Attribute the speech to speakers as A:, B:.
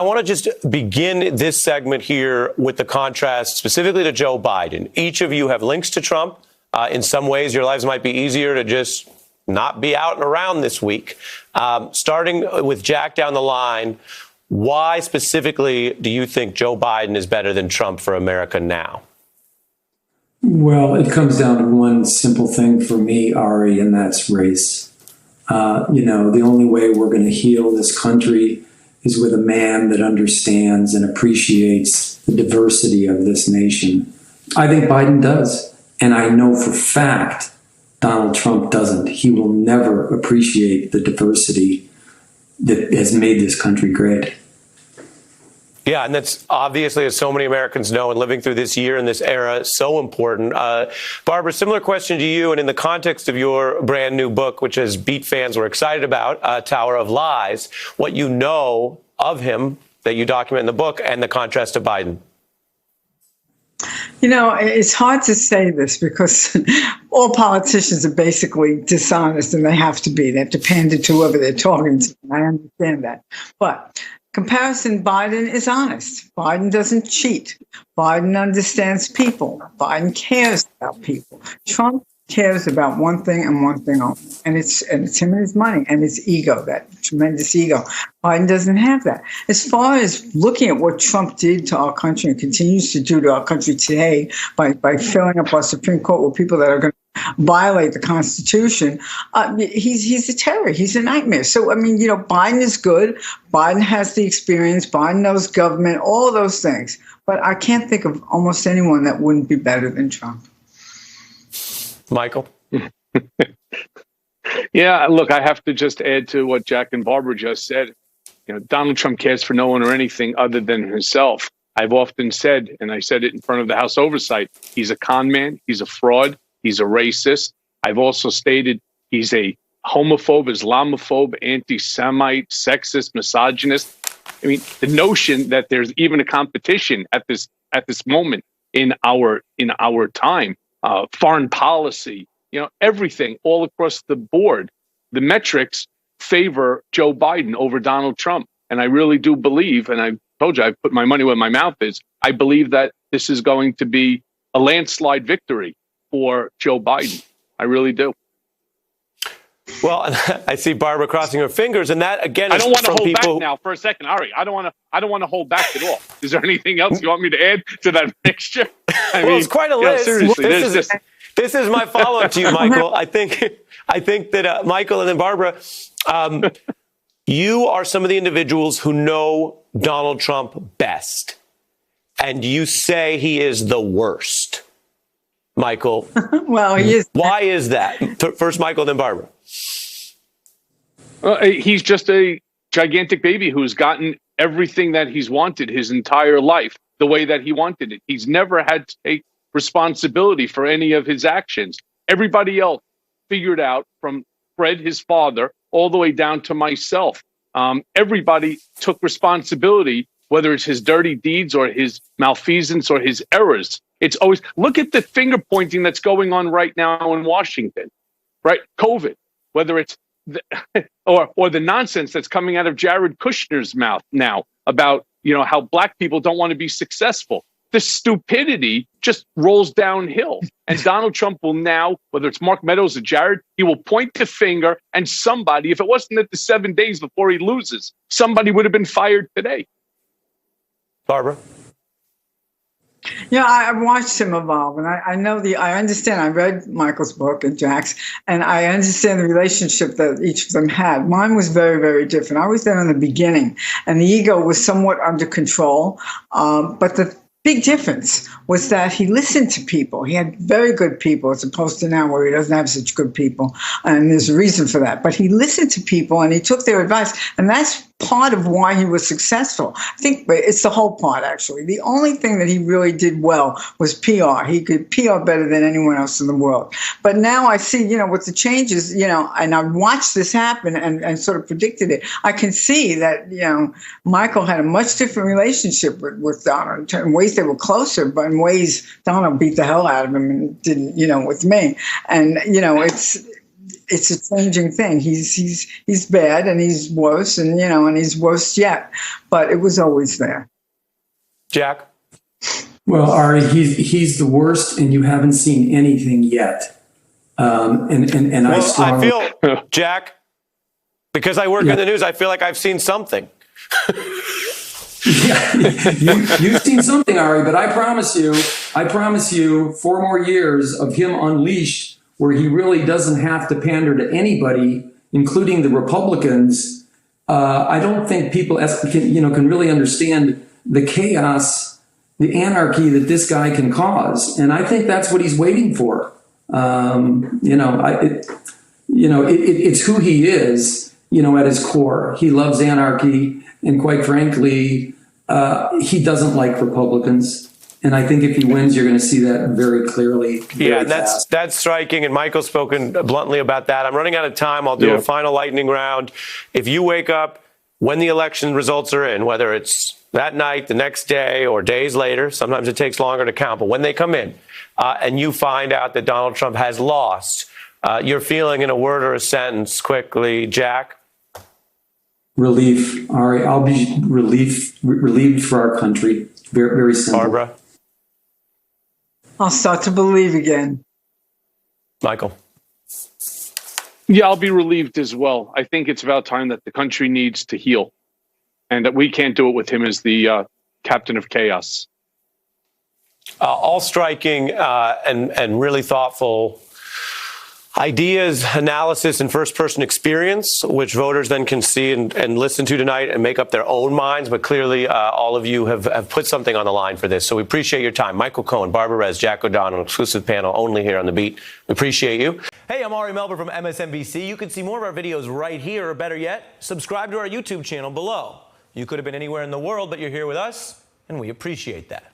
A: I want to just begin this segment here with the contrast specifically to Joe Biden. Each of you have links to Trump. In some ways, your lives might be easier to just not be out and around this week. Starting with Jack down the line, why specifically do you think Joe Biden is better than Trump for America now?
B: Well, it comes down to one simple thing for me, Ari, and that's race. The only way we're going to heal this country is with a man that understands and appreciates the diversity of this nation. I think Biden does. And I know for fact Donald Trump doesn't. He will never appreciate the diversity that has made this country great.
A: Yeah, and that's obviously, as so many Americans know, and living through this year and this era, so important. Barbara, similar question to you, and in the context of your brand new book, which as Beat fans were excited about, Tower of Lies, what you know of him that you document in the book and the contrast to Biden.
C: It's hard to say this because all politicians are basically dishonest, and they have to be. They have to pander to whoever they're talking to. I understand that. But comparison, Biden is honest. Biden doesn't cheat. Biden understands people. Biden cares about people. Trump cares about one thing and one thing only, and it's him and his money and his ego, that tremendous ego. Biden doesn't have that. As far as looking at what Trump did to our country and continues to do to our country today by filling up our Supreme Court with people that are going to violate the Constitution, he's a terror. He's a nightmare. So, Biden is good. Biden has the experience. Biden knows government, all of those things. But I can't think of almost anyone that wouldn't be better than Trump.
A: Michael?
D: Yeah, look, I have to just add to what Jack and Barbara just said. Donald Trump cares for no one or anything other than himself. I've often said, and I said it in front of the House Oversight, he's a con man, he's a fraud, he's a racist. I've also stated he's a homophobe, Islamophobe, anti-Semite, sexist, misogynist. I mean, the notion that there's even a competition at this moment in our time, foreign policy, everything all across the board, the metrics favor Joe Biden over Donald Trump. And I really do believe, and I told you, I've put my money where my mouth is, I believe that this is going to be a landslide victory for Joe Biden. I really do.
A: Well, I see Barbara crossing her fingers, and that again.
D: I don't want to hold
A: people
D: back now for a second, Ari. I don't want to hold back at all. Is there anything else you want me to add to that mixture?
A: It's quite a list.
D: Seriously,
A: this is my follow-up to you, Michael. I think that Michael and then Barbara, you are some of the individuals who know Donald Trump best, and you say he is the worst. Michael,
C: well, he is.
A: Why is that? First, Michael, then Barbara.
D: He's just a gigantic baby who's gotten everything that he's wanted his entire life, the way that he wanted it. He's never had to take responsibility for any of his actions. Everybody else figured out, from Fred, his father, all the way down to myself. Everybody took responsibility, whether it's his dirty deeds or his malfeasance or his errors. It's always, look at the finger pointing that's going on right now in Washington, right? COVID, whether it's or the nonsense that's coming out of Jared Kushner's mouth now about, how black people don't want to be successful. The stupidity just rolls downhill. And Donald Trump will now, whether it's Mark Meadows or Jared, he will point the finger, and somebody, if it wasn't at the 7 days before he loses, somebody would have been fired today.
A: Barbara?
C: Yeah, I've watched him evolve, and I understand. I read Michael's book and Jack's, and I understand the relationship that each of them had. Mine was very, very different. I was there in the beginning, and the ego was somewhat under control, but the big difference was that he listened to people. He had very good people, as opposed to now where he doesn't have such good people, and there's a reason for that. But he listened to people, and he took their advice, and that's part of why he was successful. I think it's the whole part, actually. The only thing that he really did well was PR. He could PR better than anyone else in the world. But now I see, with the changes, and I watched this happen and sort of predicted it. I can see that, Michael had a much different relationship with Donald. In ways they were closer, but in ways Donald beat the hell out of him and didn't, with me. And, it's it's a changing thing. He's bad and he's worse, and he's worse yet. But it was always there.
A: Jack?
B: Well, Ari, he's the worst, and you haven't seen anything yet. And I
A: feel, Jack, because I work in the news, I feel like I've seen something.
B: Yeah, you've seen something, Ari, but I promise you 4 more years of him unleashed where he really doesn't have to pander to anybody, including the Republicans. I don't think people can really understand the chaos, the anarchy that this guy can cause. And I think that's what he's waiting for. It's who he is, at his core. He loves anarchy. And quite frankly, he doesn't like Republicans. And I think if he wins, you're going to see that very clearly.
A: Yeah, that's striking. And Michael's spoken bluntly about that. I'm running out of time. I'll do a final lightning round. If you wake up when the election results are in, whether it's that night, the next day, or days later, sometimes it takes longer to count, but when they come in and you find out that Donald Trump has lost, your feeling in a word or a sentence quickly, Jack?
B: Relief, Ari. I'll be relieved for our country. Very, very simple.
A: Barbara?
C: I'll start to believe again.
A: Michael?
D: Yeah, I'll be relieved as well. I think it's about time that the country needs to heal, and that we can't do it with him as the captain of chaos.
A: All striking and really thoughtful ideas, analysis, and first-person experience, which voters then can see and listen to tonight and make up their own minds. But clearly, all of you have put something on the line for this. So we appreciate your time. Michael Cohen, Barbara Rez, Jack O'Donnell, exclusive panel only here on The Beat. We appreciate you. Hey, I'm Ari Melber from MSNBC. You can see more of our videos right here, or better yet, subscribe to our YouTube channel below. You could have been anywhere in the world, but you're here with us, and we appreciate that.